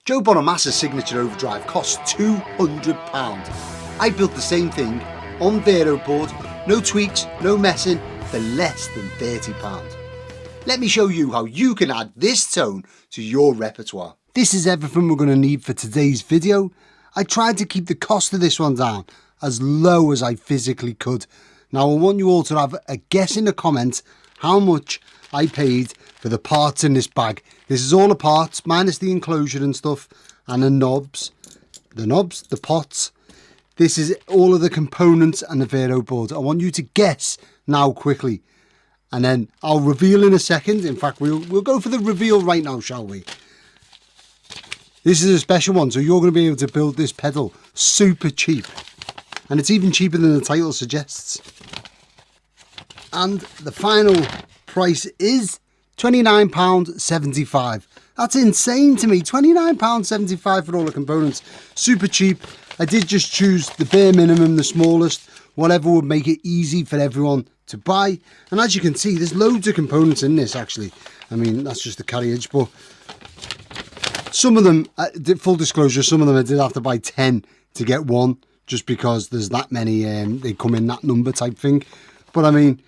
Joe Bonamassa's signature Overdrive costs £200. I built the same thing on Veroboard, no tweaks, no messing, for less than £30. Let me show you how you can add this tone to your repertoire. This is everything we're going to need for today's video. I tried to keep the cost of this one down as low as I physically could. Now I want you all to have a guess in the comments how much I paid for the parts in this bag. This is all the parts minus the enclosure and stuff, and the knobs, the pots. This is all of the components and the Veroboard. I want you to guess now quickly, and then I'll reveal in a second. In fact, we'll go for the reveal right now, shall we? This is a special one, so you're going to be able to build this pedal super cheap, and it's even cheaper than the title suggests. And the final price is £29.75. That's insane to me. £29.75 for all the components. Super cheap. I did just choose the bare minimum, the smallest, whatever would make it easy for everyone to buy. And as you can see, there's loads of components in this actually. I mean, that's just the carriage, but some of them, full disclosure, some of them I did have to buy 10 to get one, just because there's that many, they come in that number type thing. But I mean,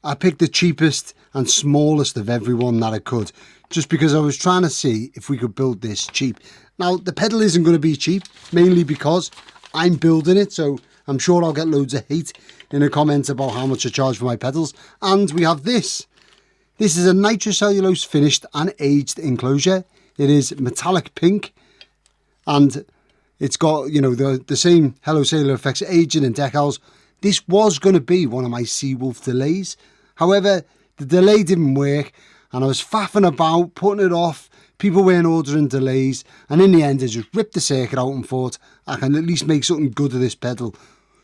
I picked the cheapest and smallest of everyone that I could, just because I was trying to see if we could build this cheap. Now, the pedal isn't going to be cheap, mainly because I'm building it, so I'm sure I'll get loads of hate in the comments about how much I charge for my pedals. And we have this. This is a nitrocellulose finished and aged enclosure. It is metallic pink, and it's got, you know, the same Hello Sailor Effects aging and decals. This was going to be one of my Seawolf delays. However, the delay didn't work, and I was faffing about, putting it off. People weren't ordering delays, and in the end I just ripped the circuit out and thought I can at least make something good of this pedal.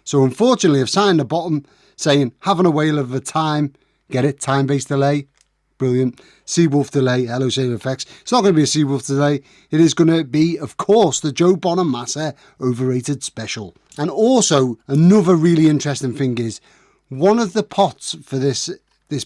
So unfortunately I've signed the bottom saying having a whale of a time. Get it? Time-based delay. Brilliant. Seawolf delay, Hello Sailor Effects. It's not going to be a Seawolf delay. It is going to be, of course, the Joe Bonamassa Overrated Special. And also, another really interesting thing is, one of the pots for this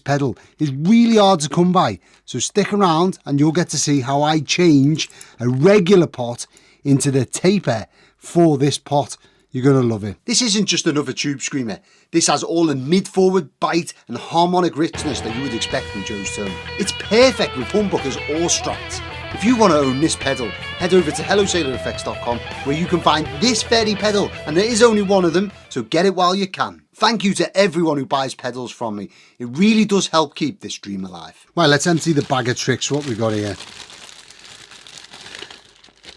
pedal is really hard to come by. So stick around and you'll get to see how I change a regular pot into the taper for this pot. You're going to love it. This isn't just another Tubescreamer. This has all the mid-forward bite and harmonic richness that you would expect from Joe's tone. It's perfect with humbuckers or strats. If you want to own this pedal, head over to HelloSailorEffects.com, where you can find this very pedal, and there is only one of them, so get it while you can. Thank you to everyone who buys pedals from me. It really does help keep this dream alive. Right, let's empty the bag of tricks, what we've got here.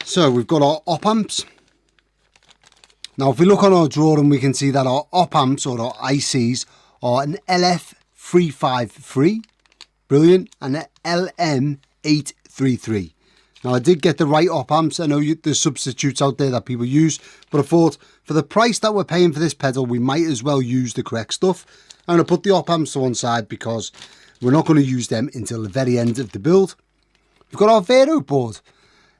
So we've got our op-amps. Now if we look on our drawing, we can see that our op-amps, or our ICs, are an LF353, brilliant, and an LM833. Now I did get the right op-amps. I know there's substitutes out there that people use, but I thought for the price that we're paying for this pedal, we might as well use the correct stuff. I'm going to put the op-amps to one side because we're not going to use them until the very end of the build. We've got our Veroboard.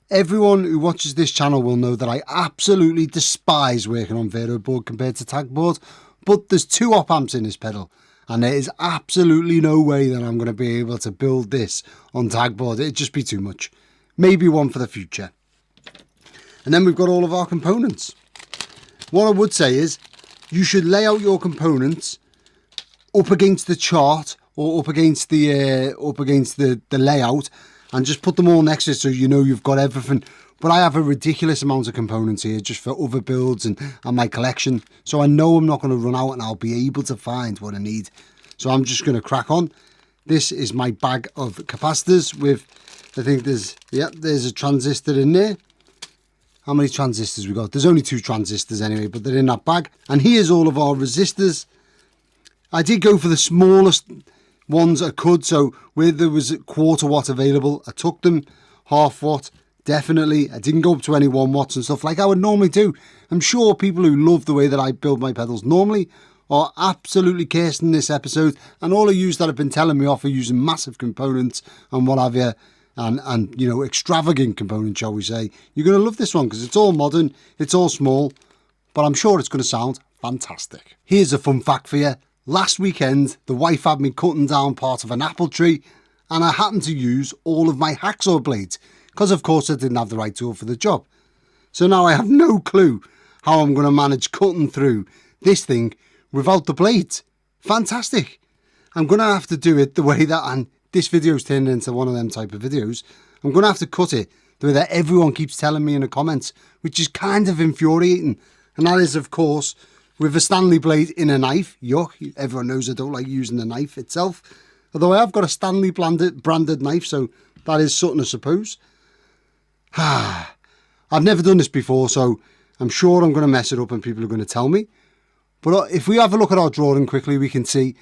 Everyone who watches this channel will know that I absolutely despise working on Veroboard compared to tagboard, but there's two op-amps in this pedal, and there is absolutely no way that I'm going to be able to build this on tagboard. It'd just be too much. Maybe one for the future. And then we've got all of our components. What I would say is you should lay out your components up against the chart, or up against the layout, and just put them all next to it so you know you've got everything. But I have a ridiculous amount of components here just for other builds and my collection, so I know I'm not going to run out and I'll be able to find what I need. So I'm just going to crack on. This is my bag of capacitors with, I think there's a transistor in there. How many transistors we got? There's only 2 transistors anyway, but they're in that bag. And here's all of our resistors. I did go for the smallest ones I could, so where there was a 1/4 watt available, I took them. 1/2 watt, definitely. I didn't go up to any 1 watts and stuff like I would normally do. I'm sure people who love the way that I build my pedals normally are absolutely cursed in this episode, and all of you that have been telling me off for using massive components and what have you, and you know, extravagant components, shall we say, you're going to love this one because it's all modern, it's all small, but I'm sure it's going to sound fantastic. Here's a fun fact for you. Last weekend, the wife had me cutting down part of an apple tree, and I happened to use all of my hacksaw blades because of course I didn't have the right tool for the job. So now I have no clue how I'm going to manage cutting through this thing without the blades. Fantastic. I'm going to have to do it the way that, and this video's turned into one of them type of videos, I'm going to have to cut it the way that everyone keeps telling me in the comments, which is kind of infuriating. And that is, of course, with a Stanley blade in a knife. Yuck, everyone knows I don't like using the knife itself. Although I have got a Stanley branded knife, so that is something I suppose. I've never done this before, so I'm sure I'm going to mess it up and people are going to tell me. But if we have a look at our drawing quickly, we can see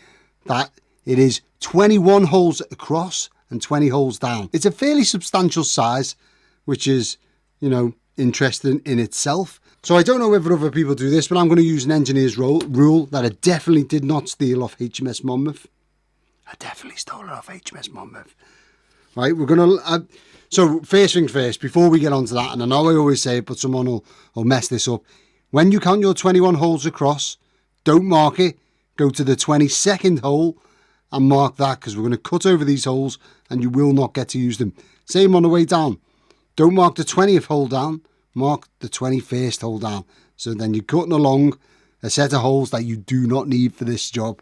that it is 21 holes across and 20 holes down. It's a fairly substantial size, which is, you know, interesting in itself. So I don't know whether other people do this, but I'm going to use an engineer's rule that I definitely did not steal off HMS Monmouth. I definitely stole it off HMS Monmouth. Right, we're going to... so first things first, before we get on to that, and I know I always say it, but someone will mess this up. When you count your 21 holes across, don't mark it. Go to the 22nd hole and mark that, because we're going to cut over these holes and you will not get to use them. Same on the way down. Don't mark the 20th hole down, mark the 21st hole down. So then you're cutting along a set of holes that you do not need for this job.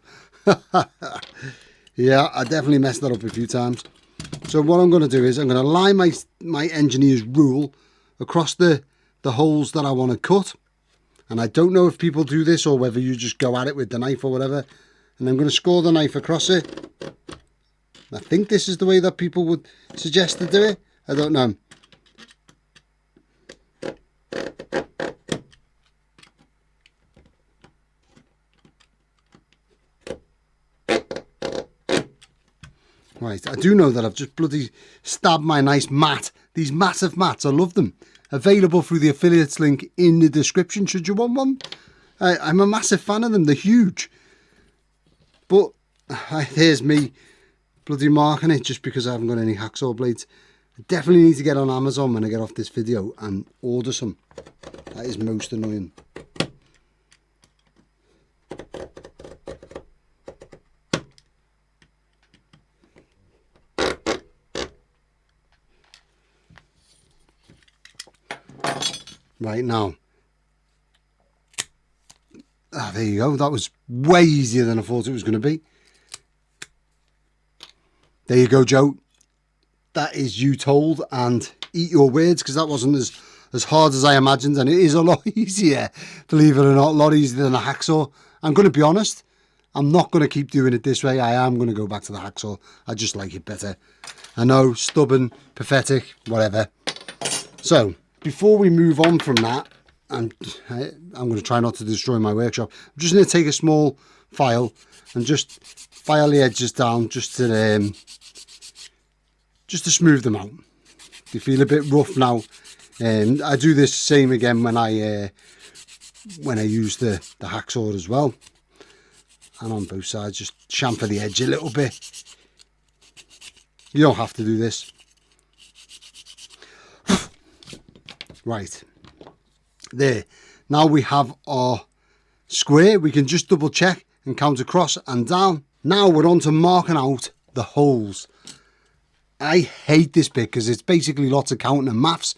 Yeah, I definitely messed that up a few times. So what I'm going to do is I'm going to line my engineer's rule across the holes that I want to cut. And I don't know if people do this or whether you just go at it with the knife or whatever. And I'm going to score the knife across it. I think this is the way that people would suggest to do it. I don't know. Right, I do know that I've just bloody stabbed my nice mat. These massive mats, I love them. Available through the affiliates link in the description should you want one. I'm a massive fan of them, they're huge. But here's me bloody marking it just because I haven't got any hacksaw blades. I definitely need to get on Amazon when I get off this video and order some. That is most annoying. Right now, there you go. That was way easier than I thought it was going to be. There you go, Joe. That is you told, and eat your words, because that wasn't as hard as I imagined, and it is a lot easier, believe it or not, a lot easier than a hacksaw. I'm going to be honest, I'm not going to keep doing it this way. I am going to go back to the hacksaw. I just like it better. I know, stubborn, pathetic, whatever. So before we move on from that, I'm going to try not to destroy my workshop. I'm just going to take a small file and just file the edges down just to smooth them out. They feel a bit rough now, and I do this same again when I use the hacksaw as well. And on both sides, just chamfer the edge a little bit. You don't have to do this. Right, there. Now we have our square. We can just double check and count across and down. Now we're on to marking out the holes. I hate this bit because it's basically lots of counting and maths.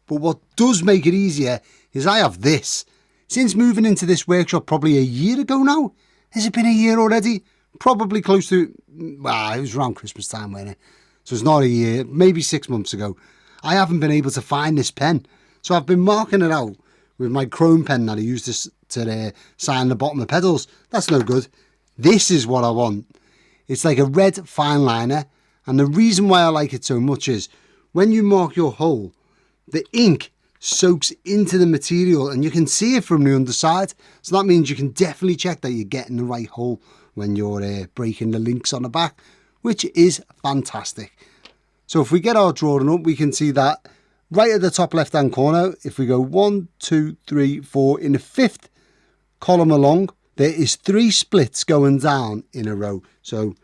But what does make it easier is I have this. Since moving into this workshop probably a year ago now. Has it been a year already? Probably close to, well, it was around Christmas time, wasn't it? So it's not a year, maybe 6 months ago. I haven't been able to find this pen. So I've been marking it out with my chrome pen that I used to sign the bottom of pedals. That's no good. This is what I want. It's like a red fine liner. And the reason why I like it so much is when you mark your hole, the ink soaks into the material and you can see it from the underside. So that means you can definitely check that you're getting the right hole when you're breaking the links on the back, which is fantastic. So if we get our drawing up, we can see that right at the top left hand corner, if we go 1, 2, 3, 4, in the 5th column along, there is 3 splits going down in a row. So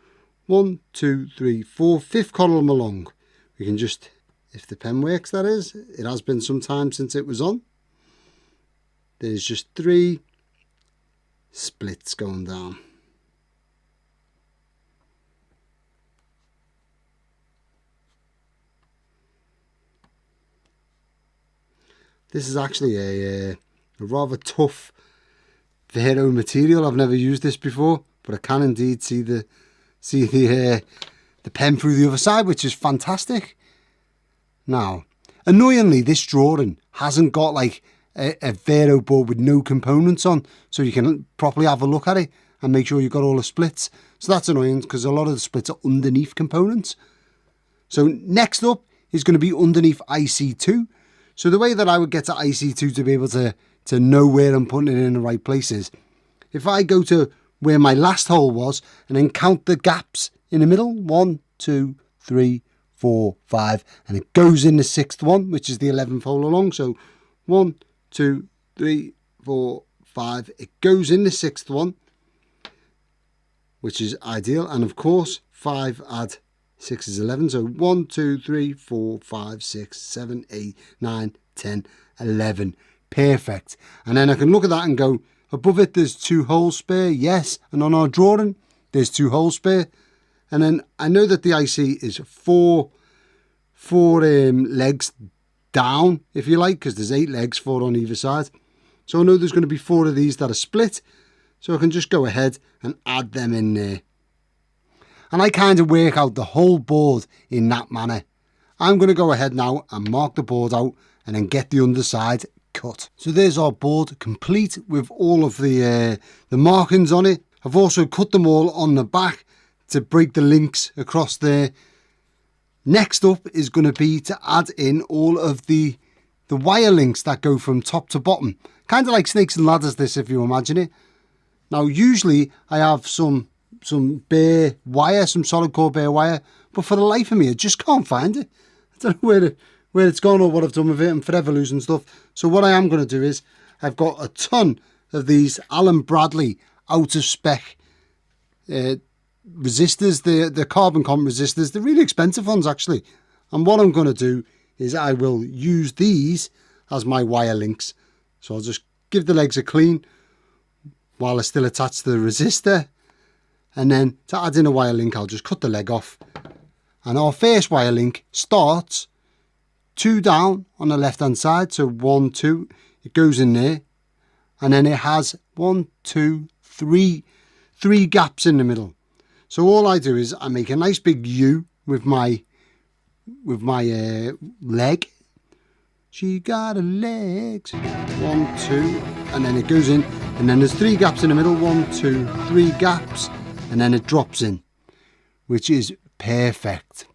1, 2, 3, 4, 5th column along. We can just, if the pen works, that is, it has been some time since it was on. There's just 3 splits going down. This is actually a rather tough Vero material. I've never used this before, but I can indeed see the pen through the other side, which is fantastic. Now, annoyingly, this drawing hasn't got like a Vero board with no components on, so you can properly have a look at it and make sure you've got all the splits. So that's annoying because a lot of the splits are underneath components. So next up is going to be underneath IC2. So the way that I would get to IC2 to be able to know where I'm putting it in the right places, if I go to where my last hole was and then count the gaps in the middle, 1, 2, 3, 4, 5, and it goes in the 6th one, which is the 11th hole along. So 1, 2, 3, 4, 5, it goes in the 6th one, which is ideal. And of course 5 add 6 is 11, so 1, 2, 3, 4, 5, 6, 7, 8, 9, 10, 11. Perfect. And then I can look at that and go, above it there's 2 holes spare, yes, and on our drawing there's 2 holes spare. And then I know that the IC is four legs down, if you like, because there's 8 legs, 4 on either side. So I know there's going to be 4 of these that are split, so I can just go ahead and add them in there. And I kind of work out the whole board in that manner. I'm going to go ahead now and mark the board out and then get the underside cut. So there's our board complete with all of the markings on it. I've also cut them all on the back to break the links across there. Next up is going to be to add in all of the wire links that go from top to bottom. Kind of like snakes and ladders, this, if you imagine it. Now usually I have some bare wire, some solid core bare wire, but for the life of me I just can't find it. I don't know where it's gone or what I've done with it. I'm forever losing stuff. So what I am going to do is I've got a ton of these Allen Bradley out of spec resistors, the carbon comp resistors. They're really expensive ones actually, and what I'm going to do is I will use these as my wire links. So I'll just give the legs a clean while they're still attached to the resistor. And then to add in a wire link, I'll just cut the leg off. And our first wire link starts 2 down on the left hand side. So 1, 2, it goes in there. And then it has 1, 2, 3 gaps in the middle. So all I do is I make a nice big U with my leg. She got her legs. 1, 2, and then it goes in. And then there's 3 gaps in the middle. 1, 2, 3 gaps. And then it drops in, which is perfect.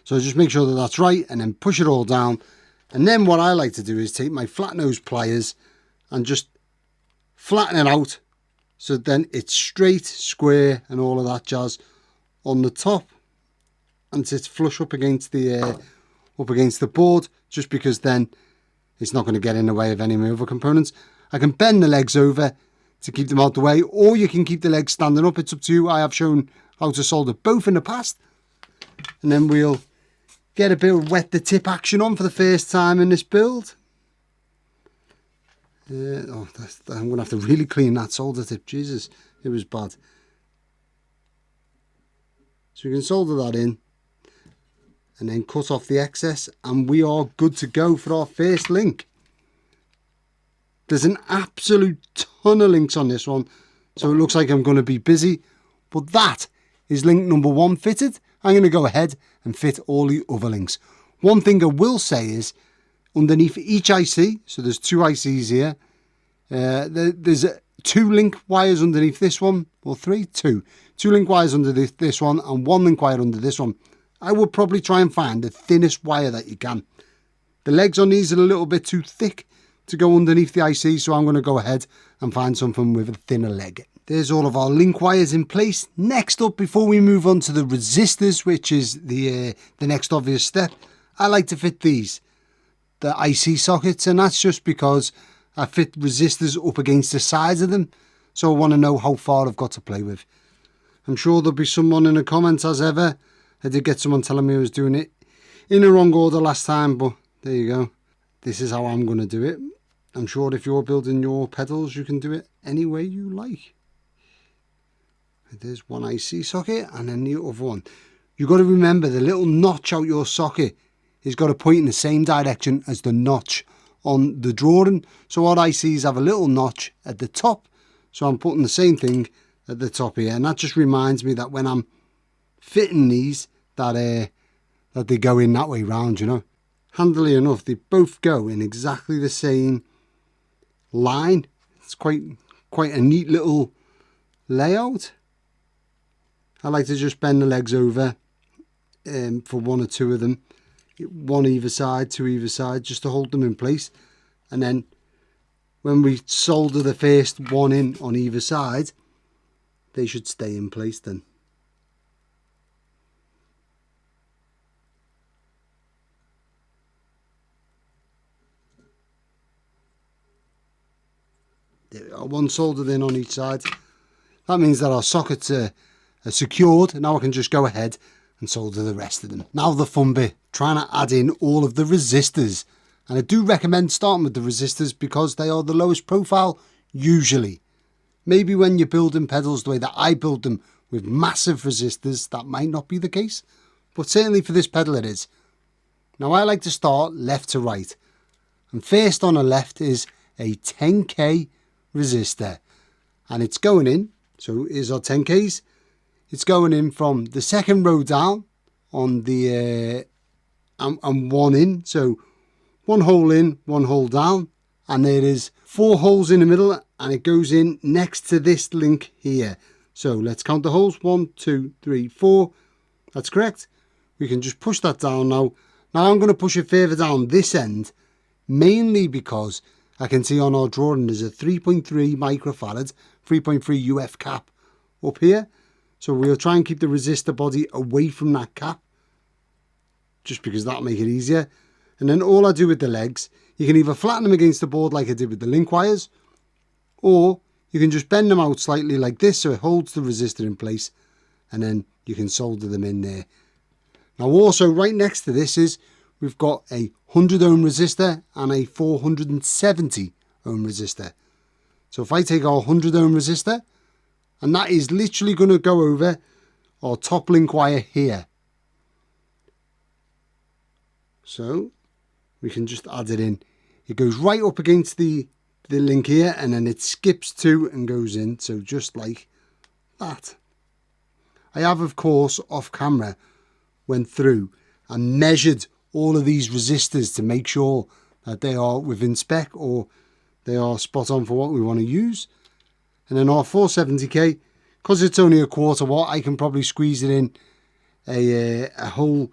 So just make sure that that's right and then push it all down. And then what I like to do is take my flat nose pliers and just flatten it out so then it's straight, square and all of that jazz on the top, and sits flush up against the board, just because then it's not going to get in the way of any of my other components. I can bend the legs over to keep them out the way, or you can keep the legs standing up. It's up to you. I have shown how to solder both in the past. And then we'll get a bit of wet the tip action on for the first time in this build. I'm going to have to really clean that solder tip. Jesus, it was bad. So we can solder that in and then cut off the excess, and we are good to go for our first link. There's an absolute ton of links on this one, so it looks like I'm going to be busy, but that is link number 1 fitted. I'm going to go ahead and fit all the other links. One thing I will say is underneath each IC, so there's 2 ICs here, there's 2 link wires underneath this one, or 3, 2 link wires under this one and 1 link wire under this one. I would probably try and find the thinnest wire that you can. The legs on these are a little bit too thick to go underneath the IC, so I'm going to go ahead and find something with a thinner leg. There's all of our link wires in place. Next up, before we move on to the resistors, which is the next obvious step, I like to fit these, the IC sockets, and that's just because I fit resistors up against the sides of them, so I want to know how far I've got to play with. I'm sure there'll be someone in the comments, as ever. I did get someone telling me I was doing it in the wrong order last time, but there you go. This is how I'm going to do it. I'm sure if you're building your pedals, you can do it any way you like. There's one IC socket and then the other one. You've got to remember the little notch out your socket is got to point in the same direction as the notch on the drawing. So what I see is have a little notch at the top. So I'm putting the same thing at the top here. And that just reminds me that when I'm fitting these, that they go in that way round, you know. Handily enough, they both go in exactly the same line. It's quite a neat little layout. I like to just bend the legs over for one or two of them, one either side, two either side, just to hold them in place. And then when we solder the first one in on either side, they should stay in place then. There we are, one soldered in on each side. That means that our sockets are secured. Now I can just go ahead and solder the rest of them. Now the fun bit, trying to add in all of the resistors. And I do recommend starting with the resistors because they are the lowest profile usually. Maybe when you're building pedals the way that I build them with massive resistors, that might not be the case. But certainly for this pedal it is. Now I like to start left to right. And first on the left is a 10k resistor. And it's going in, so here's our 10k's. It's going in from the second row down on the and one in, so one hole in, one hole down, and there is 4 holes in the middle, and it goes in next to this link here. So let's count the holes. 1, 2, 3, 4. That's correct. We can just push that down now. Now I'm going to push it further down this end, mainly because I can see on our drawing there's a 3.3 microfarad, 3.3 UF cap up here. So we'll try and keep the resistor body away from that cap, just because that'll make it easier. And then all I do with the legs, you can either flatten them against the board like I did with the link wires, or you can just bend them out slightly like this so it holds the resistor in place, and then you can solder them in there. Now also right next to this is we've got a 100 ohm resistor and a 470 ohm resistor. So if I take our 100 ohm resistor, and that is literally going to go over our top link wire here. So we can just add it in. It goes right up against the link here, and then it skips 2 and goes in. So just like that. I have, of course, off camera, went through and measured all of these resistors to make sure that they are within spec or they are spot on for what we want to use. And then our 470k, because it's only a 1/4 watt, I can probably squeeze it in a hole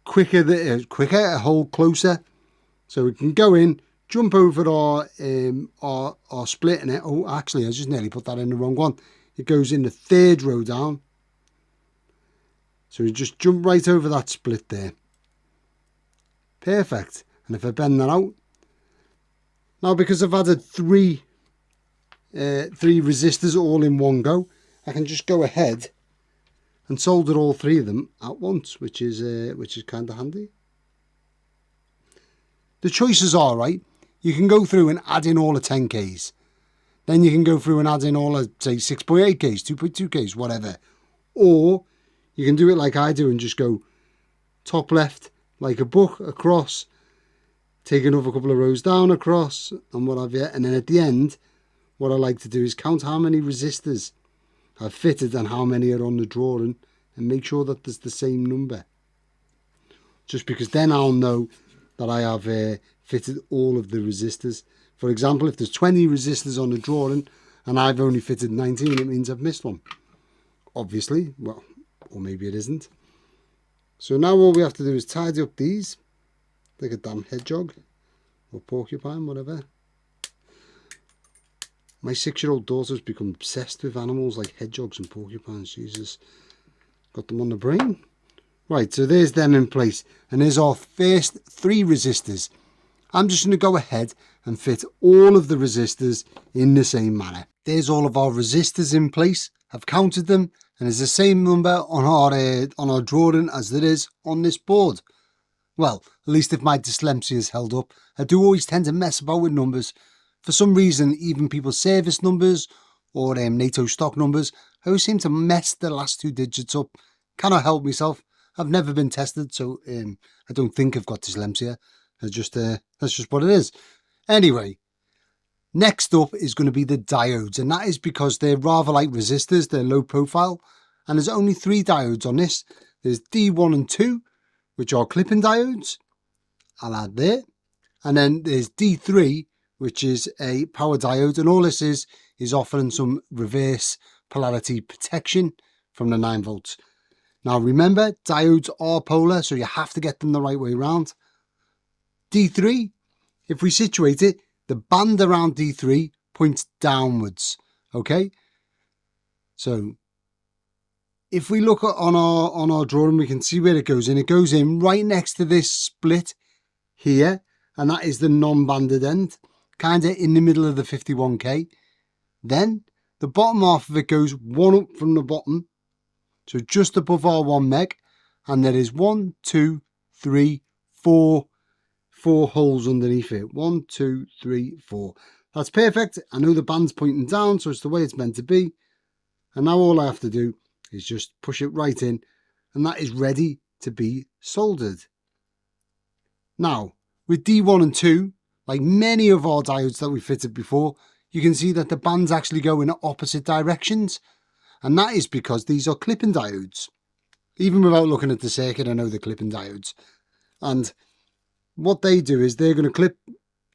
quicker, a hole closer. So we can go in, jump over our split in it. Oh, actually, I just nearly put that in the wrong one. It goes in the 3rd row down. So we just jump right over that split there. Perfect. And if I bend that out, now because I've added three resistors all in one go, I can just go ahead and solder all 3 of them at once, which is kind of handy. The choices are, right, you can go through and add in all the 10k's. Then you can go through and add in all the, say, 6.8k's, 2.2k's, whatever. Or you can do it like I do and just go top left like a book across, take another couple of rows down across and what have you. And then at the end, what I like to do is count how many resistors I've fitted and how many are on the drawing, and make sure that there's the same number. Just because then I'll know that I have fitted all of the resistors. For example, if there's 20 resistors on the drawing and I've only fitted 19, it means I've missed one. Obviously, well, or maybe it isn't. So now all we have to do is tidy up these, like a damn hedgehog or porcupine, whatever. My 6-year-old daughter's become obsessed with animals like hedgehogs and porcupines. Jesus, got them on the brain. Right, so there's them in place. And there's our first 3 resistors. I'm just going to go ahead and fit all of the resistors in the same manner. There's all of our resistors in place. I've counted them, and there's the same number on our drawing as there is on this board. Well, at least if my dyslexia is held up. I do always tend to mess about with numbers. For some reason, even people's service numbers or NATO stock numbers, I always seem to mess the last 2 digits up. Cannot help myself. I've never been tested, so I don't think I've got dyslexia. That's just what it is. Anyway, next up is going to be the diodes, and that is because they're rather like resistors. They're low profile, and there's only 3 diodes on this. There's D1 and 2, which are clipping diodes. I'll add there. And then there's D3, which is a power diode, and all this is offering some reverse polarity protection from the 9 volts. Now remember, diodes are polar, so you have to get them the right way around. D3, if we situate it, the band around D3 points downwards, okay? So if we look on our drawing, we can see where it goes in. It goes in right next to this split here, and that is the non-banded end, kind of in the middle of the 51K. Then the bottom half of it goes one up from the bottom, so just above our 1 meg, and there is 1, 2, 3, 4 holes underneath it. 1, 2, 3, 4. That's perfect. I know the band's pointing down, so it's the way it's meant to be. And now all I have to do is just push it right in, and that is ready to be soldered. Now, with D1 and 2, like many of our diodes that we fitted before, you can see that the bands actually go in opposite directions. And that is because these are clipping diodes. Even without looking at the circuit, I know they're clipping diodes. And what they do is they're going to clip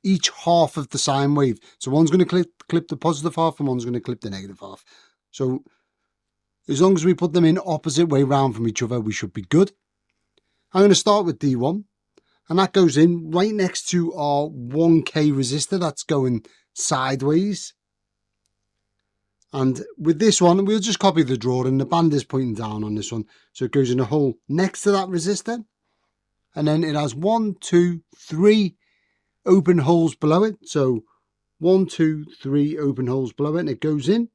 each half of the sine wave. So one's going to clip the positive half and one's going to clip the negative half. So as long as we put them in opposite way round from each other, we should be good. I'm going to start with D1. And that goes in right next to our 1K resistor that's going sideways. And with this one, we'll just copy the drawing. The band is pointing down on this one. So it goes in a hole next to that resistor. And then it has 1, 2, 3 open holes below it. So 1, 2, 3 open holes below it. And it goes in.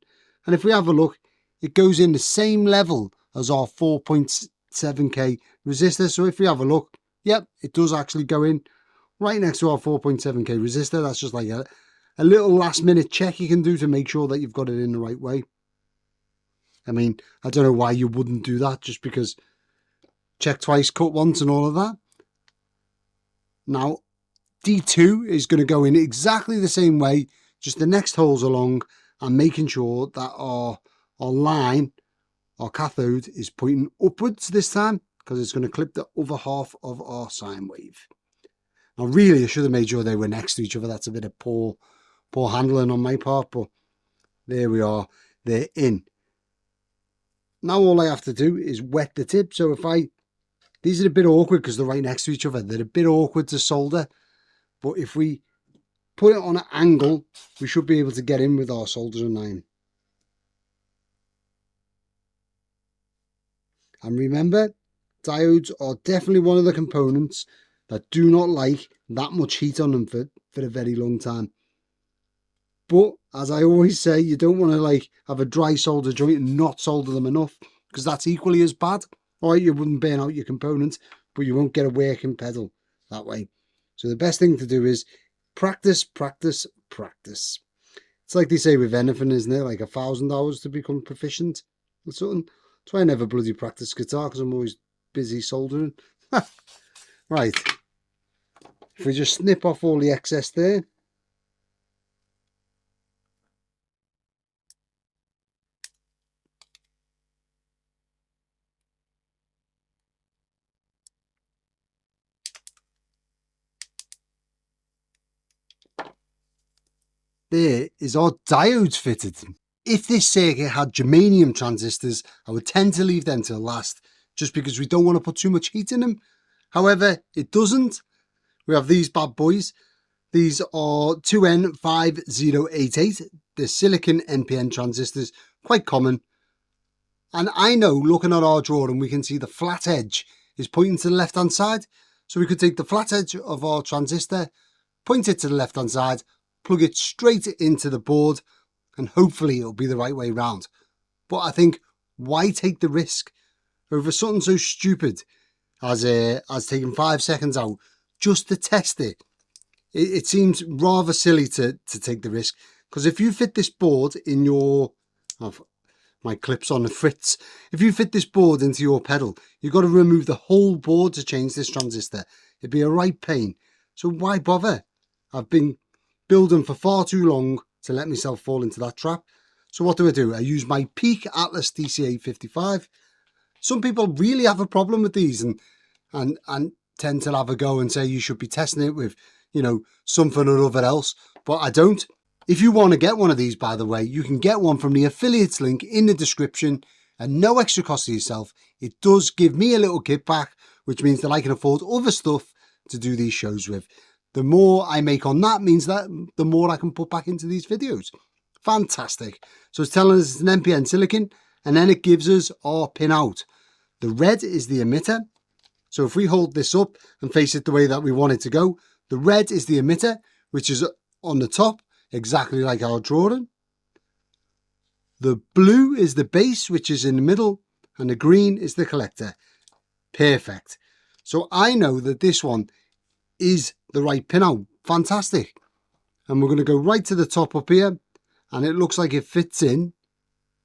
And if we have a look, it goes in the same level as our 4.7K resistor. So if we have a look, yep, it does actually go in right next to our 4.7K resistor. That's just like a little last minute check you can do to make sure that you've got it in the right way. I mean, I don't know why you wouldn't do that, just because check twice, cut once and all of that. Now, D2 is going to go in exactly the same way, just the next holes along, and making sure that our line, our cathode, is pointing upwards this time, because it's going to clip the other half of our sine wave. Now, really, I should have made sure they were next to each other. That's a bit of poor handling on my part, but there we are. They're in. Now all I have to do is wet the tip. So these are a bit awkward because they're right next to each other. They're a bit awkward to solder, but if we put it on an angle, we should be able to get in with our soldering iron. And remember, diodes are definitely one of the components that do not like that much heat on them for a very long time. But as I always say, you don't want to have a dry solder joint and not solder them enough, because that's equally as bad. All right, you wouldn't burn out your components, but you won't get a working pedal that way. So the best thing to do is practice, practice, practice. It's like they say with anything, isn't it? Like 1,000 hours to become proficient or something. That's why I never bloody practice guitar, because I'm always busy soldering. Right. If we just snip off all the excess there. There is our diodes fitted. If this circuit had germanium transistors, I would tend to leave them till last, just because we don't want to put too much heat in them. However, it doesn't. We have these bad boys. These are 2N5088. They're silicon NPN transistors, quite common. And I know, looking at our drawing, we can see the flat edge is pointing to the left-hand side. So we could take the flat edge of our transistor, point it to the left-hand side, plug it straight into the board, and hopefully it'll be the right way round. But I think, why take the risk over something so stupid as taking 5 seconds out just to test it? It seems rather silly to take the risk, because if you fit this board in your... my clips on the frets. If you fit this board into your pedal, you've got to remove the whole board to change this transistor. It'd be a right pain. So why bother? I've been building for far too long to let myself fall into that trap. So what do? I use my Peak Atlas DC855. Some people really have a problem with these and tend to have a go and say you should be testing it with, you know, something or other else, but I don't. If you want to get one of these, by the way, you can get one from the affiliates link in the description and no extra cost to yourself. It does give me a little kickback, which means that I can afford other stuff to do these shows with. The more I make on that means that the more I can put back into these videos. Fantastic. So it's telling us it's an NPN silicon, and then it gives us our pinout. The red is the emitter. So if we hold this up and face it the way that we want it to go, the red is the emitter, which is on the top, exactly like our drawing. The blue is the base, which is in the middle, and the green is the collector. Perfect. So I know that this one is the right pinout. Fantastic. And we're going to go right to the top up here, and it looks like it fits in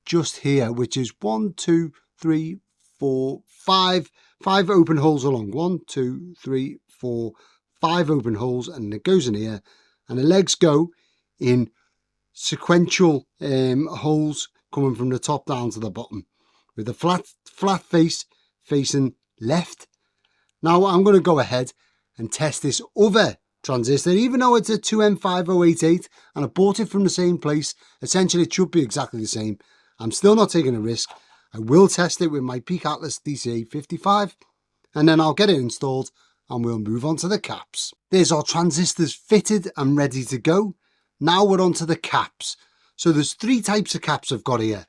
just here, which is 1, 2, 3, 4, 5 open holes along. 1, 2, 3, 4, 5 open holes, and it goes in here, and the legs go in sequential holes coming from the top down to the bottom with the flat face facing left. Now I'm going to go ahead and test this other transistor. Even though it's a 2M5088 and I bought it from the same place, essentially it should be exactly the same. I'm still not taking a risk. I will test it with my Peak Atlas DC855, and then I'll get it installed and we'll move on to the caps. There's our transistors fitted and ready to go. Now we're on to the caps. So there's 3 types of caps I've got here.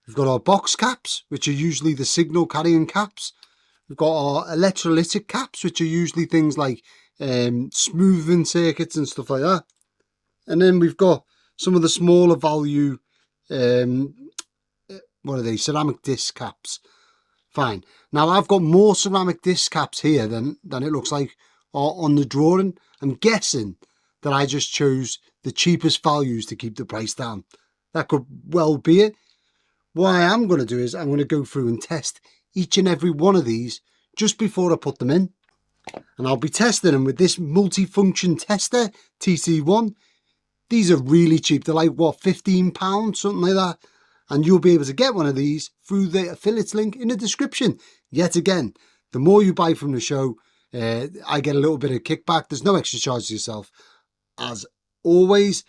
We've got our box caps, which are usually the signal carrying caps. We've got our electrolytic caps, which are usually things like smoothing circuits and stuff like that. And then we've got some of the smaller value, what are they, ceramic disc caps. Fine. Now I've got more ceramic disc caps here than it looks like on the drawing. I'm guessing that I just chose the cheapest values to keep the price down. That could well be it. What I am going to do is I'm going to go through and test each and every one of these just before I put them in. And I'll be testing them with this multifunction tester, TC1. These are really cheap. They're like, what, £15, something like that. And you'll be able to get one of these through the affiliates link in the description. Yet again, the more you buy from the show, I get a little bit of kickback. There's no extra charge to yourself, as always.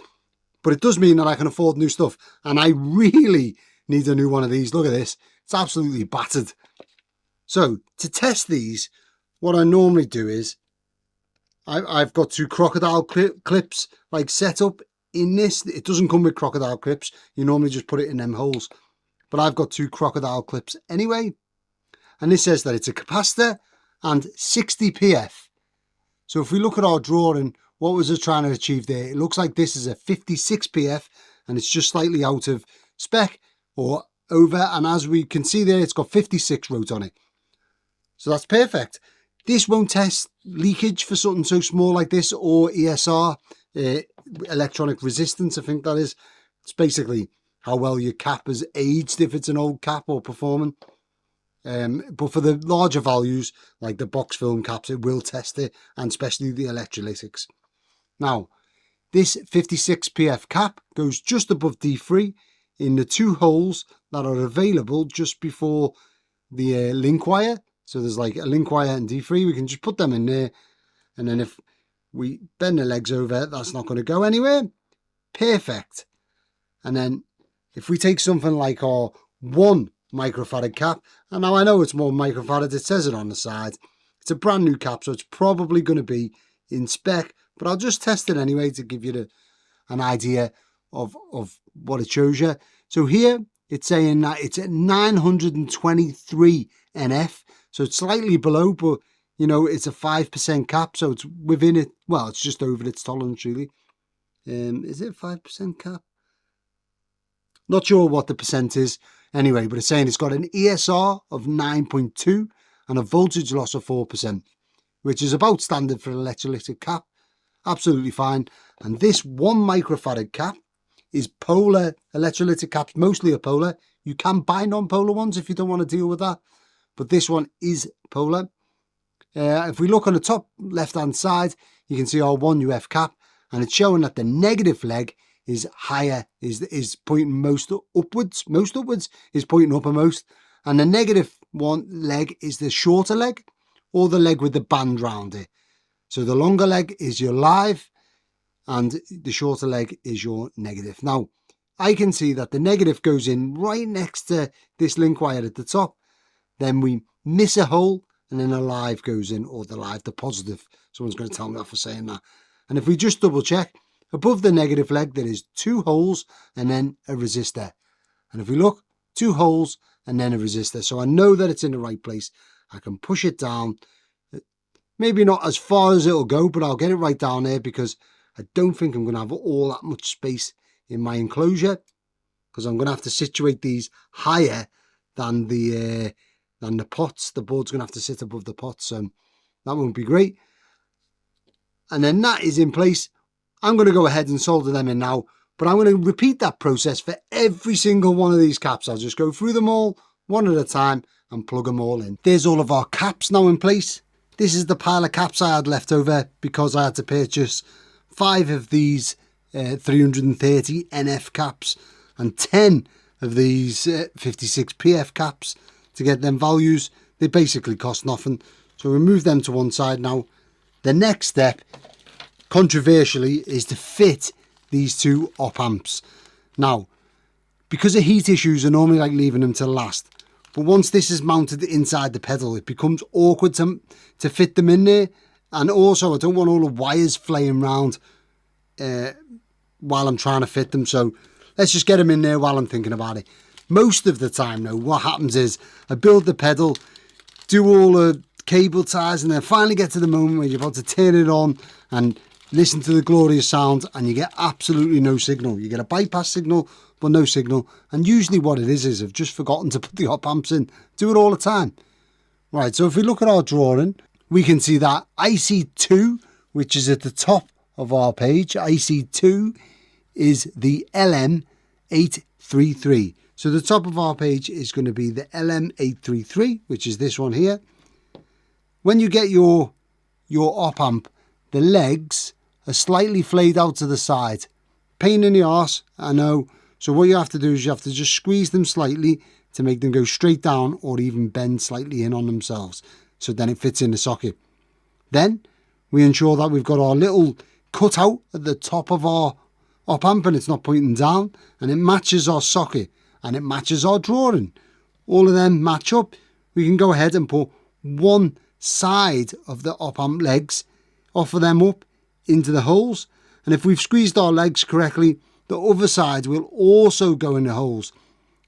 But it does mean that I can afford new stuff. And I really need a new one of these. Look at this. It's absolutely battered. So to test these, what I normally do is I've got 2 crocodile clips like set up in this. It doesn't come with crocodile clips. You normally just put it in them holes. But I've got 2 crocodile clips anyway. And this says that it's a capacitor and 60 PF. So if we look at our drawing, what was it trying to achieve there? It looks like this is a 56 PF and it's just slightly out of spec or over. And as we can see there, it's got 56 wrote on it. So that's perfect. This won't test leakage for something so small like this, or ESR, electronic resistance, I think that is. It's basically how well your cap has aged, if it's an old cap or performing. But for the larger values, like the box film caps, it will test it, and especially the electrolytics. Now, this 56 PF cap goes just above D3 in the 2 holes that are available just before the link wire. So there's like a link wire and D3. We can just put them in there. And then if we bend the legs over, that's not going to go anywhere. Perfect. And then if we take something like our 1 microfarad cap, and now I know it's more microfarad, it says it on the side. It's a brand new cap, so it's probably going to be in spec, but I'll just test it anyway to give you an idea of what it shows you. So here it's saying that it's at 923 NF. So it's slightly below, but, you know, it's a 5% cap. So it's within it. Well, it's just over its tolerance, really. Is it 5% cap? Not sure what the percent is. Anyway, but it's saying it's got an ESR of 9.2 and a voltage loss of 4%, which is about standard for an electrolytic cap. Absolutely fine. And this 1 microfarad cap is polar electrolytic caps. Mostly are polar. You can buy non-polar ones if you don't want to deal with that, but this one is polar. If we look on the top left hand side, you can see our 1UF cap, and it's showing that the negative leg is higher, is pointing most upwards. Most upwards is pointing uppermost, and the negative one leg is the shorter leg, or the leg with the band round it. So the longer leg is your live, and the shorter leg is your negative. Now, I can see that the negative goes in right next to this link wire at the top. Then we miss a hole, and then a live goes in, or the positive. Someone's going to tell me off for saying that. And if we just double check, above the negative leg, there is 2 holes and then a resistor. And if we look, 2 holes and then a resistor. So I know that it's in the right place. I can push it down. Maybe not as far as it'll go, but I'll get it right down there, because I don't think I'm going to have all that much space in my enclosure, because I'm going to have to situate these higher than the pots. The board's going to have to sit above the pots, so that won't be great. And then that is in place. I'm going to go ahead and solder them in now, but I'm going to repeat that process for every single one of these caps. I'll just go through them all one at a time and plug them all in. There's all of our caps now in place. This is the pile of caps I had left over because I had to purchase 5 of these 330 NF caps and 10 of these 56 PF caps to get them values. They basically cost nothing. So we move them to one side now. The next step, controversially, is to fit these 2 op amps. Now, because of heat issues, I normally like leaving them to last. But once this is mounted inside the pedal, it becomes awkward to fit them in there. And also, I don't want all the wires flaying around while I'm trying to fit them. So let's just get them in there while I'm thinking about it. Most of the time, though, what happens is I build the pedal, do all the cable ties, and then finally get to the moment where you're about to turn it on and listen to the glorious sound, and you get absolutely no signal. You get a bypass signal, but no signal. And usually what it is I've just forgotten to put the op amps in. Do it all the time. Right, so if we look at our drawing, we can see that IC2, which is at the top of our page, IC2 is the LM833. So the top of our page is going to be the LM833, which is this one here. When you get your op amp, the legs are slightly flayed out to the side. Pain in the arse, I know. So what you have to do is you have to just squeeze them slightly to make them go straight down, or even bend slightly in on themselves. So then it fits in the socket. Then we ensure that we've got our little cutout at the top of our op amp, and it's not pointing down, and it matches our socket, and it matches our drawing. All of them match up. We can go ahead and put one side of the op amp legs, offer them up into the holes, and if we've squeezed our legs correctly, the other side will also go in the holes.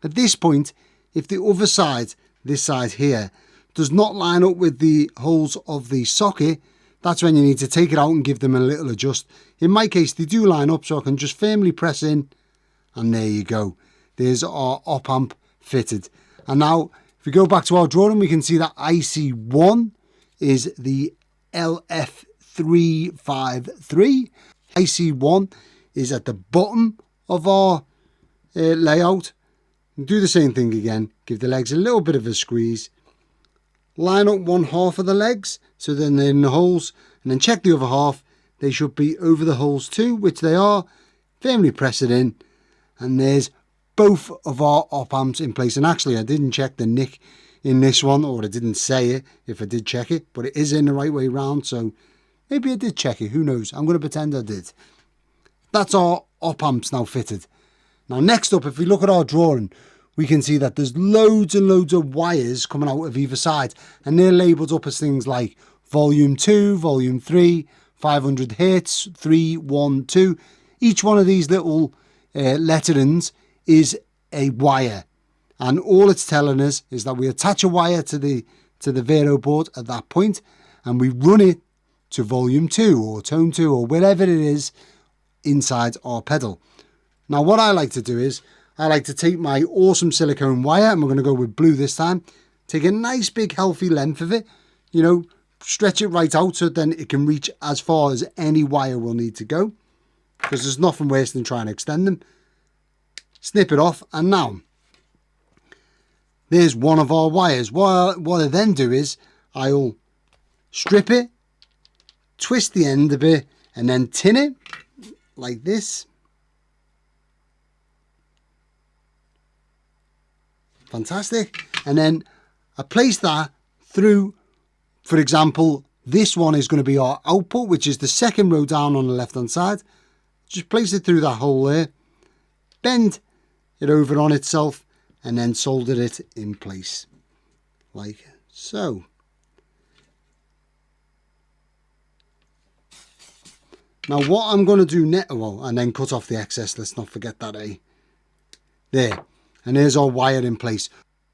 At this point, if the other side, this side here, does not line up with the holes of the socket, that's when you need to take it out and give them a little adjust. In my case, they do line up, so I can just firmly press in, and there you go. There's our op amp fitted. And now, if we go back to our drawing, we can see that IC1 is the LF353. IC1 is at the bottom of our layout. Do the same thing again. Give the legs a little bit of a squeeze. Line up one half of the legs, so then they're in the holes, and then check the other half. They should be over the holes too, which they are. Firmly press it in, and there's both of our op amps in place. And actually, I didn't check the nick in this one, or I didn't say it if I did check it, but it is in the right way round, so maybe I did check it, who knows. I'm going to pretend I did. That's our op amps now fitted. Now next up, if we look at our drawing, we can see that there's loads and loads of wires coming out of either side, and they're labelled up as things like volume 2, volume 3, 500 hertz, 3, 1, 2. Each one of these little letterings is a wire, and all it's telling us is that we attach a wire to the Veroboard at that point, and we run it to volume 2 or tone 2 or wherever it is inside our pedal. Now what I like to do is I like to take my awesome silicone wire, and we're going to go with blue this time. Take a nice big healthy length of it, you know, stretch it right out so then it can reach as far as any wire will need to go, because there's nothing worse than trying to extend them. Snip it off, and now there's one of our wires. What I then do is I'll strip it, twist the end a bit, and then tin it like this. Fantastic. And then I place that through, for example, this one is going to be our output, which is the second row down on the left hand side. Just place it through that hole there, bend it over on itself, and then solder it in place like so. Now what I'm going to do next, well, and then cut off the excess, let's not forget that, there. And there's our wire in place.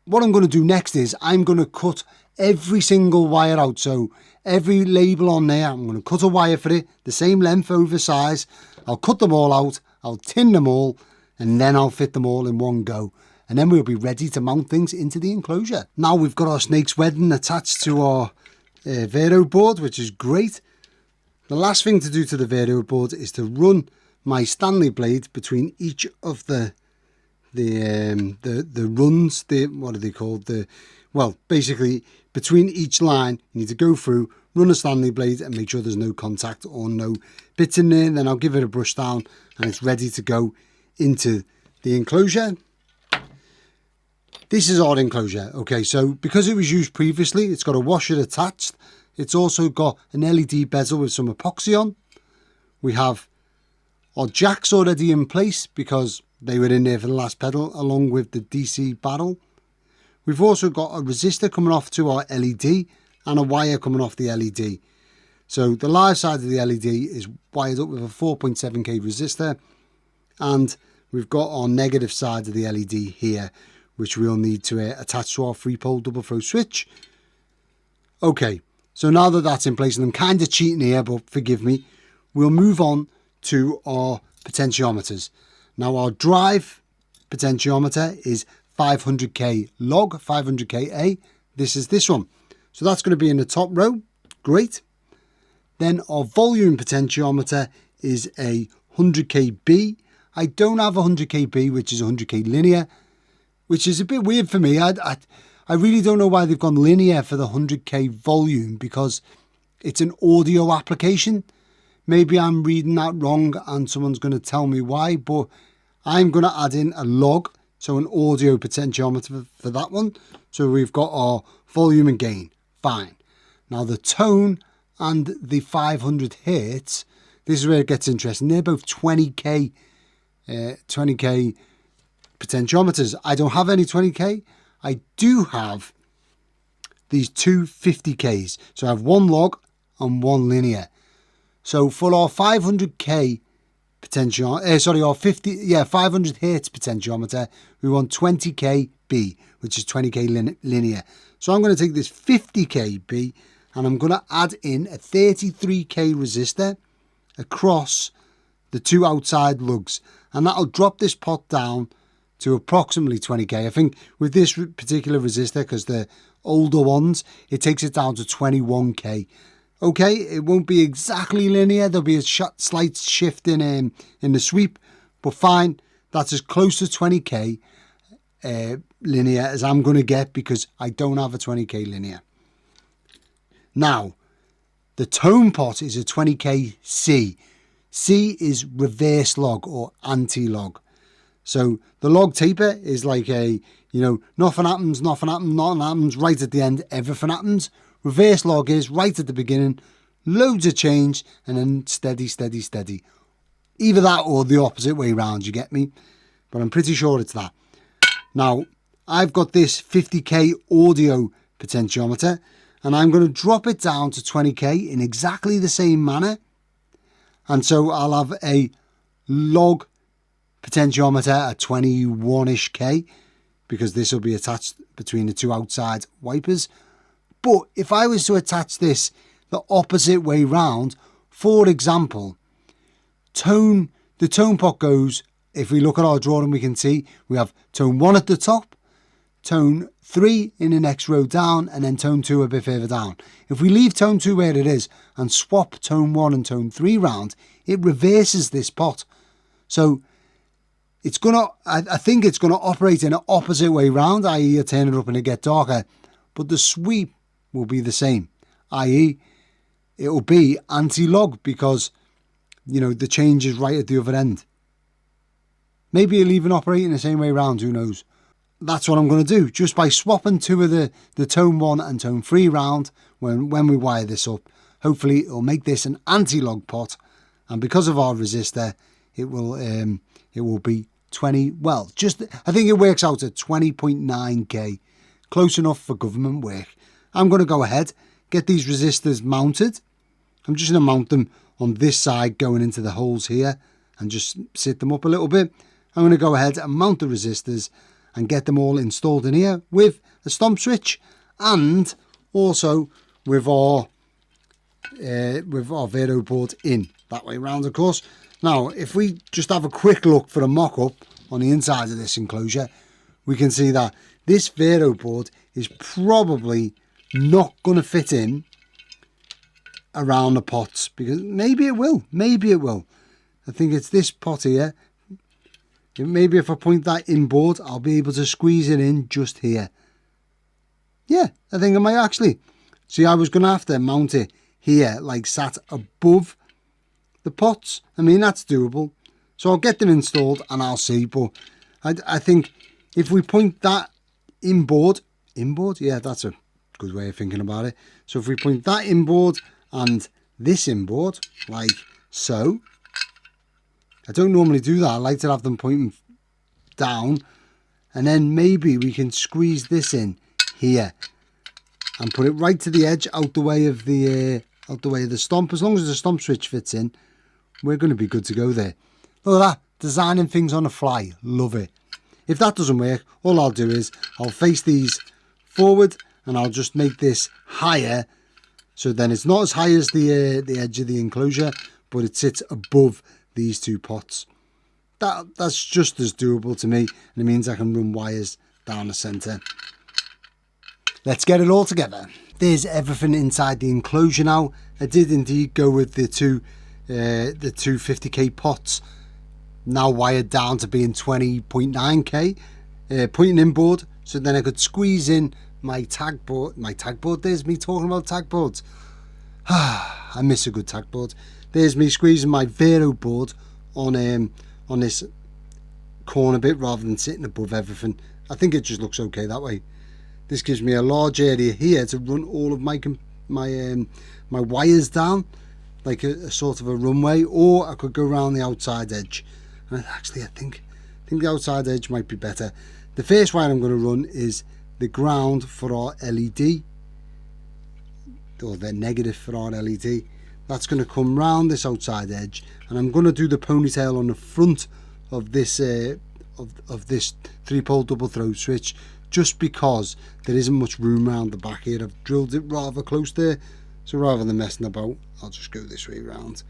What I'm going to do next is I'm going to cut every single wire out. So every label on there, I'm going to cut a wire for it, the same length over size. I'll cut them all out, I'll tin them all, and then I'll fit them all in one go. And then we'll be ready to mount things into the enclosure. Now we've got our snake's wedding attached to our Veroboard, which is great. The last thing to do to the Veroboard is to run my Stanley blade between each of the runs, what are they called? Well, basically between each line, you need to go through, run a Stanley blade and make sure there's no contact or no bits in there. Then I'll give it a brush down and it's ready to go into the enclosure. This is our enclosure. Okay, so because it was used previously, it's got a washer attached. It's also got an LED bezel with some epoxy on. We have our jacks already in place because they were in there for the last pedal, along with the DC barrel. We've also got a resistor coming off to our LED and a wire coming off the LED. So the live side of the LED is wired up with a 4.7k resistor, and we've got our negative side of the LED here, which we'll need to attach to our 3-pole double throw switch. Okay, so now that that's in place, and I'm kind of cheating here, but forgive me, we'll move on to our potentiometers. Now our drive potentiometer is 500k log, 500k A. This is this one. So that's going to be in the top row. Great. Then our volume potentiometer is a 100k B. I don't have a 100k B, which is 100k linear, which is a bit weird for me. I really don't know why they've gone linear for the 100k volume, because it's an audio application. Maybe I'm reading that wrong and someone's going to tell me why, but I'm going to add in a log, so an audio potentiometer for that one. So we've got our volume and gain. Fine. Now the tone and the 500 hertz, this is where it gets interesting. They're both 20k potentiometers. I don't have any 20k. I do have these two 50ks. So I have one log and one linear. So for our 500k our 500 hertz potentiometer, we want 20k B, which is 20k linear. So I'm going to take this 50k B and I'm going to add in a 33k resistor across the two outside lugs, and that'll drop this pot down to approximately 20k. I think with this particular resistor, because they're older ones, it takes it down to 21k. Okay, it won't be exactly linear. There'll be a slight shift in the sweep, but fine. That's as close to 20k linear as I'm going to get, because I don't have a 20k linear. Now, the tone pot is a 20k C. C is reverse log or anti-log. So the log taper is like a, nothing happens, nothing happens, right at the end, everything happens. Reverse log is right at the beginning, loads of change, and then steady, steady, steady. Either that or the opposite way round, you get me? But I'm pretty sure it's that. Now, I've got this 50k audio potentiometer, and I'm going to drop it down to 20k in exactly the same manner. And so I'll have a log potentiometer at 21-ish K, because this will be attached between the two outside wipers. But if I was to attach this the opposite way round, for example, the tone pot goes, if we look at our drawing, we can see we have tone 1 at the top, tone 3 in the next row down, and then tone 2 a bit further down. If we leave tone 2 where it is and swap tone 1 and tone 3 round, it reverses this pot. So it's gonna, I think it's gonna operate in an opposite way round, i.e. you turn it up and it get darker, but the sweep will be the same, i.e. it'll be anti-log because, you know, the change is right at the other end. Maybe it'll even operate in the same way round, who knows. That's what I'm going to do, just by swapping two of the tone 1 and tone 3 round when we wire this up. Hopefully it'll make this an anti-log pot, and because of our resistor, it will be 20, well, just, I think it works out at 20.9k, close enough for government work. I'm going to go ahead, get these resistors mounted. I'm just going to mount them on this side going into the holes here and just sit them up a little bit. I'm going to go ahead and mount the resistors and get them all installed in here with a stomp switch and also with our Veroboard in that way round, of course. Now, if we just have a quick look for a mock-up on the inside of this enclosure, we can see that this Veroboard is probably not going to fit in around the pots, because maybe it will, I think it's this pot here. Maybe if I point that inboard, I'll be able to squeeze it in just here. Yeah, I think I might actually. See, I was going to have to mount it here, like sat above the pots. I mean, that's doable. So I'll get them installed and I'll see. But I think if we point that inboard, yeah, that's a good way of thinking about it. So if we point that inboard and this inboard, like so. I don't normally do that. I like to have them pointing down, and then maybe we can squeeze this in here and put it right to the edge, out the way of the stomp. As long as the stomp switch fits in, we're going to be good to go there. Look at that, designing things on the fly. Love it. If that doesn't work, all I'll do is I'll face these forward and I'll just make this higher, so then it's not as high as the edge of the enclosure, but it sits above these two pots. That's just as doable to me, and it means I can run wires down the centre. Let's get it all together. There's everything inside the enclosure now. I did indeed go with the two 50k pots, now wired down to being 20.9k, pointing inboard, so then I could squeeze in my tag board. There's me talking about tag boards. I miss a good tag board. There's me squeezing my Veroboard on this corner bit rather than sitting above everything. I think it just looks okay that way. This gives me a large area here to run all of my wires down, like a sort of a runway, or I could go around the outside edge. And actually, I think the outside edge might be better. The first wire I'm going to run is the ground for our LED, or the negative for our LED. That's going to come round this outside edge, and I'm going to do the ponytail on the front of this of this 3-pole double throw switch, just because there isn't much room around the back here. I've drilled it rather close there, so rather than messing about, I'll just go this way round,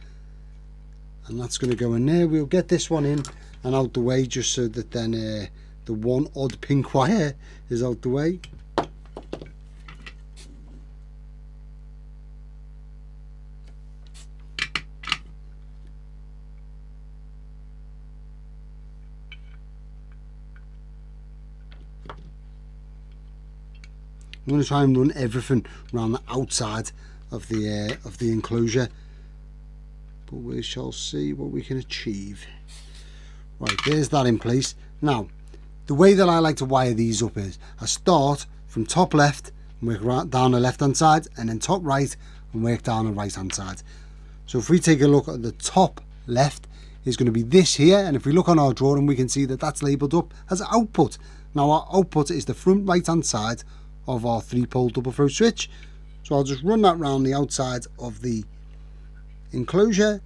and that's going to go in there. We'll get this one in and out the way, just so that then the one odd pink wire is out the way. I'm going to try and run everything around the outside of the enclosure, but we shall see what we can achieve. Right, there's that in place. Now, the way that I like to wire these up is I start from top left and work right down the left hand side, and then top right and work down the right hand side. So if we take a look at the top left, is going to be this here, and if we look on our drawing, we can see that that's labelled up as output. Now our output is the front right hand side of our 3-pole double throw switch. So I'll just run that round the outside of the enclosure,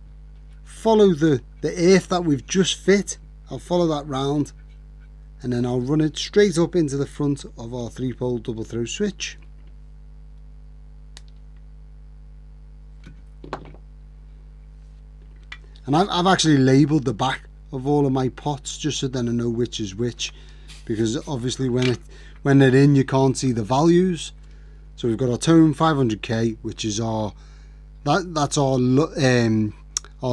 follow the earth that we've just fit, I'll follow that round, and then I'll run it straight up into the front of our 3-pole double throw switch. And I've actually labelled the back of all of my pots, just so then I know which is which, because obviously when they're in, you can't see the values. So we've got our tone 500k, which is that's our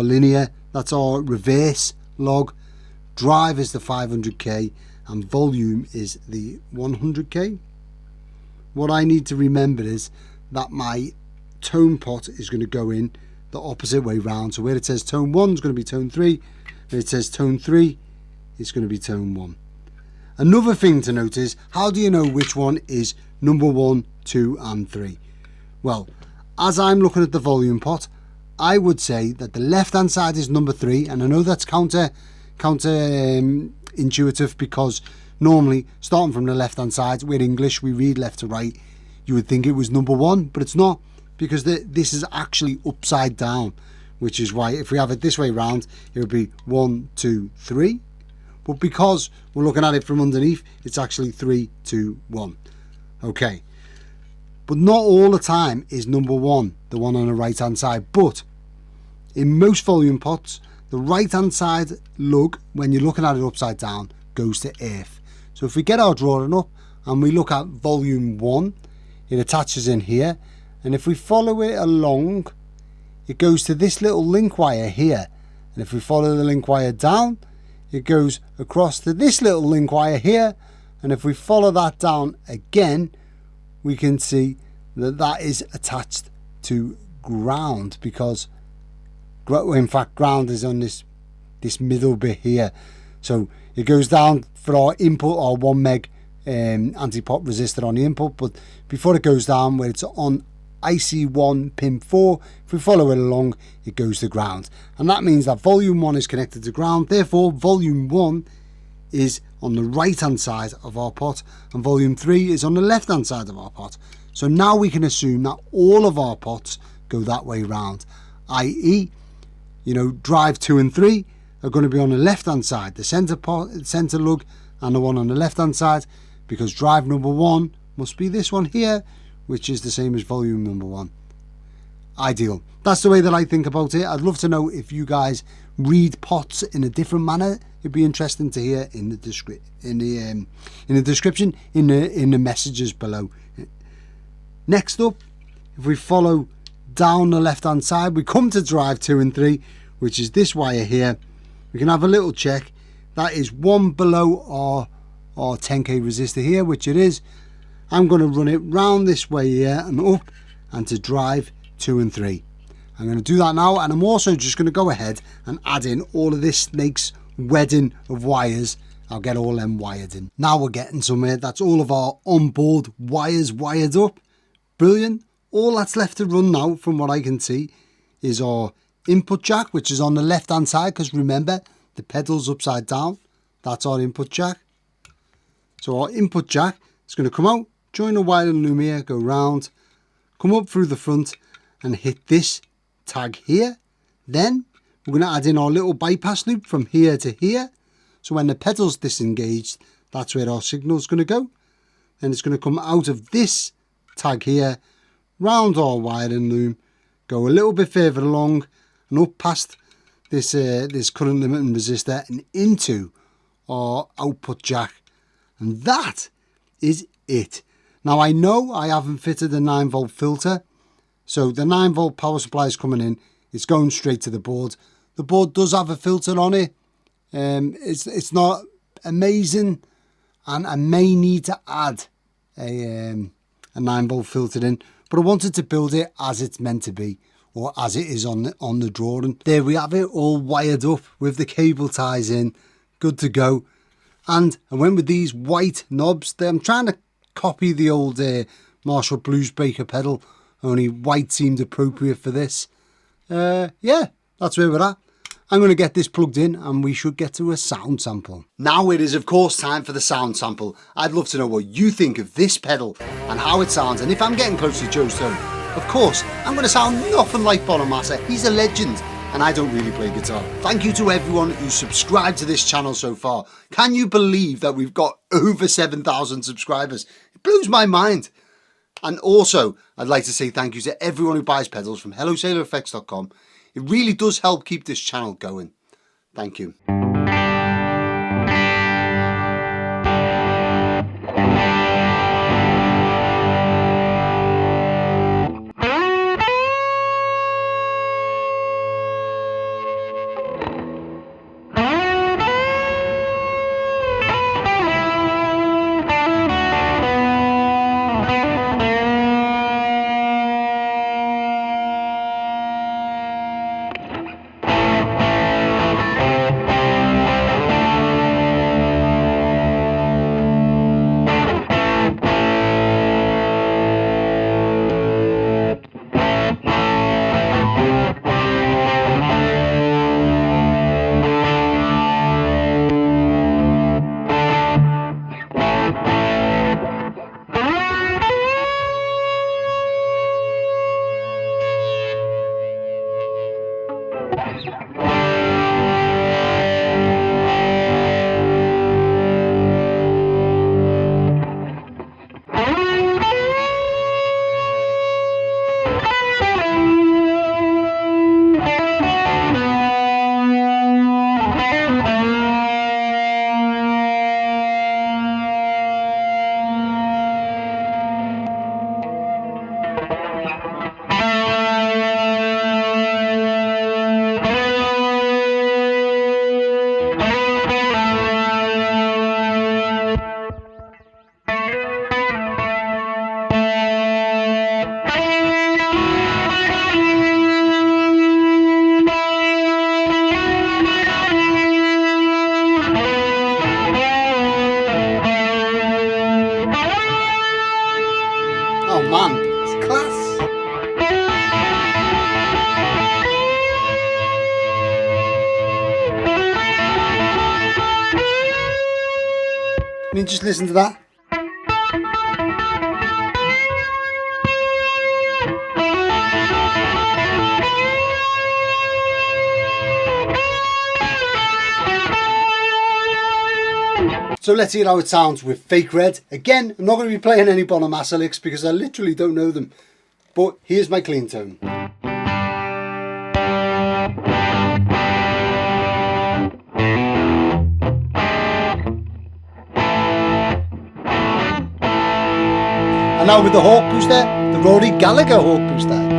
linear, that's our reverse log, drive is the 500k, and volume is the 100k. What I need to remember is that my tone pot is going to go in the opposite way round. So where it says tone 1 is going to be tone 3, and it says tone 3 is going to be tone 1. Another thing to note is, how do you know which one is number 1, 2 and 3? Well, as I'm looking at the volume pot, I would say that the left hand side is number 3, and I know that's counter intuitive, because normally starting from the left hand side, we're English, we read left to right, you would think it was number 1, but it's not, because this is actually upside down, which is why if we have it this way round, it would be 1, 2, 3. But because we're looking at it from underneath, it's actually 3, 2, 1. Okay. But not all the time is number 1 the one on the right hand side. But in most volume pots, the right hand side lug, when you're looking at it upside down, goes to earth. So if we get our drawing up and we look at volume 1, it attaches in here. And if we follow it along, it goes to this little link wire here. And if we follow the link wire down, it goes across to this little link wire here, and if we follow that down again, we can see that that is attached to ground, because in fact ground is on this middle bit here. So it goes down for our input, our 1 meg anti-pop resistor on the input, but before it goes down, where it's on IC1 pin 4, if we follow it along, it goes to ground, and that means that volume 1 is connected to ground. Therefore volume 1 is on the right hand side of our pot, and volume 3 is on the left hand side of our pot. So now we can assume that all of our pots go that way round, i.e., you know, drive 2 and 3 are going to be on the left hand side, the center lug and the one on the left hand side, because drive number 1 must be this one here, which is the same as volume number 1. Ideal. That's the way that I think about it. I'd love to know if you guys read pots in a different manner. It'd be interesting to hear in the description, in the messages below. Next up, if we follow down the left hand side, we come to drive 2 and 3, which is this wire here. We can have a little check. That is 1 below our 10k resistor here, which it is. I'm going to run it round this way here and up, and to drive 2 and 3. I'm going to do that now, and I'm also just going to go ahead and add in all of this snake's wedding of wires. I'll get all them wired in. Now we're getting somewhere. That's all of our onboard wires wired up. Brilliant. All that's left to run now, from what I can see, is our input jack, which is on the left hand side, because remember, the pedal's upside down. That's our input jack. So our input jack is going to come out, join the wiring loom here, go round, come up through the front and hit this tag here. Then we're going to add in our little bypass loop from here to here. So when the pedal's disengaged, that's where our signal's going to go. Then it's going to come out of this tag here, round our wiring loom, go a little bit further along and up past this current limiting resistor and into our output jack. And that is it. Now I know I haven't fitted a 9-volt filter, so the 9-volt power supply is coming in, it's going straight to the board. The board does have a filter on it. It's not amazing, and I may need to add a 9-volt filter in, but I wanted to build it as it's meant to be, or as it is on the drawing. There we have it, all wired up with the cable ties in, good to go. And I went with these white knobs. I'm trying to copy the old Marshall Blues Breaker pedal, only white seemed appropriate for this. Yeah, that's where we're at. I'm going to get this plugged in and we should get to a sound sample. Now it is of course time for the sound sample. I'd love to know what you think of this pedal and how it sounds, and if I'm getting close to Joe's tone. Of course, I'm going to sound nothing like Bonamassa. He's a legend and I don't really play guitar. Thank you to everyone who's subscribed to this channel so far. Can you believe that we've got over 7,000 subscribers? It blows my mind. And also, I'd like to say thank you to everyone who buys pedals from HelloSailorEffects.com. It really does help keep this channel going. Thank you. I mean, just listen to that. So let's hear how it sounds with Fake Red. Again, I'm not going to be playing any Bonamassa licks because I literally don't know them. But here's my clean tone. And now with the Hawk booster, the Rory Gallagher Hawk booster.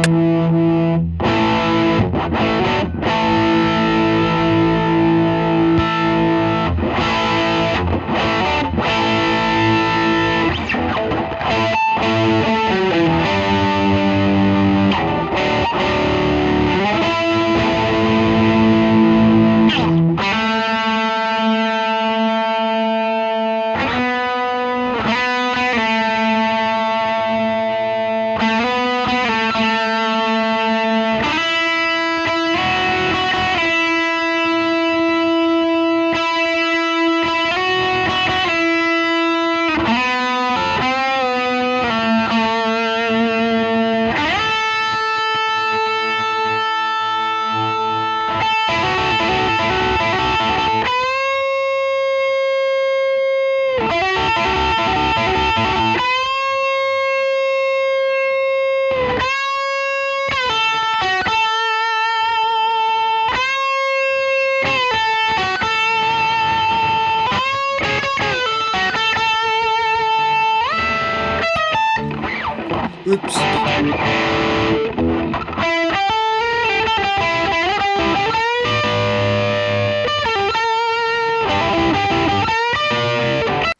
Oops.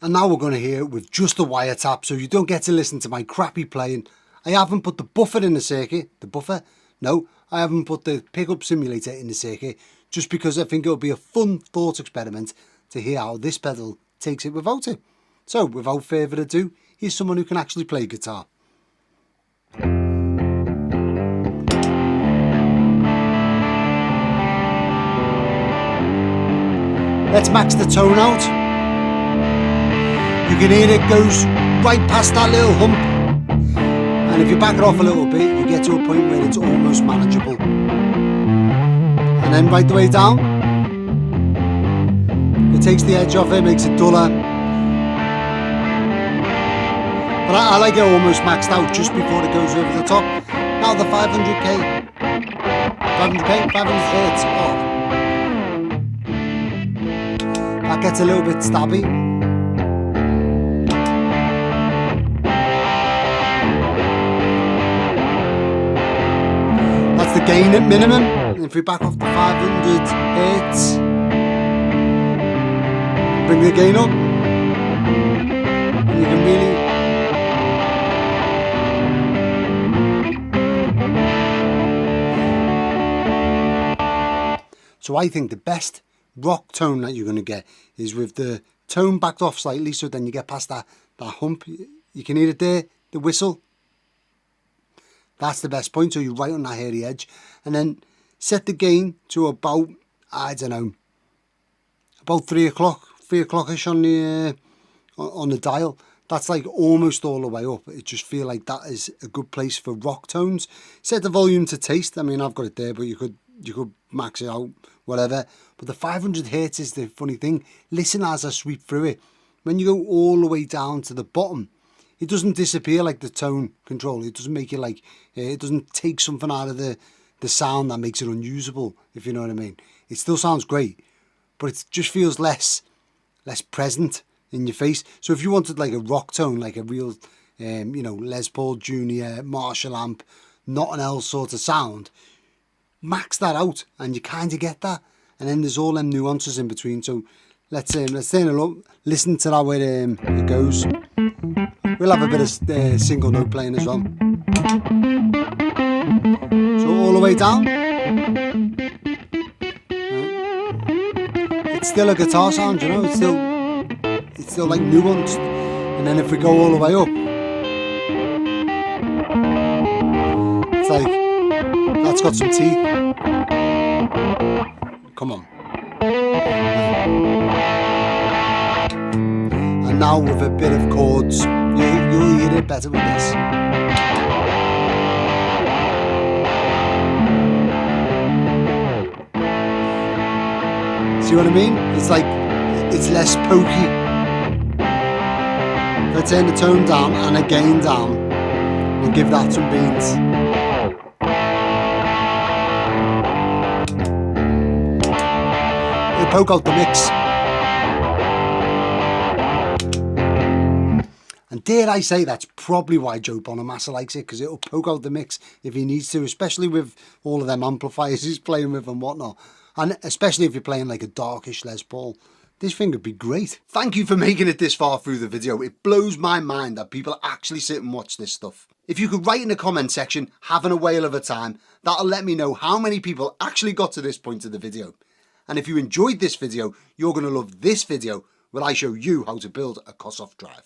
And now we're going to hear it with just the wiretap, so you don't get to listen to my crappy playing. I haven't put the buffer in the circuit. The buffer? No, I haven't put the pickup simulator in the circuit, just because I think it'll be a fun thought experiment to hear how this pedal takes it without it. So, without further ado, here's someone who can actually play guitar. Let's max the tone out. You can hear it goes right past that little hump. And if you back it off a little bit, you get to a point where it's almost manageable. And then right the way down, it takes the edge off it, makes it duller. But I like it almost maxed out just before it goes over the top. Now the 500k, 500 hertz. Oh. That gets a little bit stabby. That's the gain at minimum. And if we back off the 500 hertz, bring the gain up, and you can really. So I think the best rock tone that you're going to get is with the tone backed off slightly, so then you get past that hump. You can hear it there, the whistle. That's the best point, so you're right on that hairy edge. And then set the gain to about, I don't know, about 3 o'clock-ish on the dial. That's like almost all the way up. It just feel like that is a good place for rock tones. Set the volume to taste. I mean, I've got it there, but you could max it out, whatever. But the 500 hertz is the funny thing. Listen as I sweep through it. When you go all the way down to the bottom, it doesn't disappear like the tone control. It doesn't make it like, it doesn't take something out of the sound that makes it unusable, if you know what I mean. It still sounds great, but it just feels less present in your face. So if you wanted like a rock tone, like a real, you know, Les Paul Jr., Marshall amp, not an L sort of sound, max that out and you kind of get that. And then there's all them nuances in between. So let's turn it up, listen to that where it goes. We'll have a bit of single note playing as well. So all the way down. It's still a guitar sound, you know. It's still like nuanced. And then if we go all the way up, it's like that's got some teeth. Come on. And And now with a bit of chords, you'll hear it better with this. See what I mean? It's like, it's less pokey. If I turn the tone down and a gain down and give that some beats. It'll poke out the mix. And dare I say, that's probably why Joe Bonamassa likes it, because it'll poke out the mix if he needs to, especially with all of them amplifiers he's playing with and whatnot. And especially if you're playing like a darkish Les Paul, this thing would be great. Thank you for making it this far through the video. It blows my mind that people actually sit and watch this stuff. If you could write in the comment section, having a whale of a time, that'll let me know how many people actually got to this point of the video. And if you enjoyed this video, you're going to love this video where I show you how to build a Kossoff drive.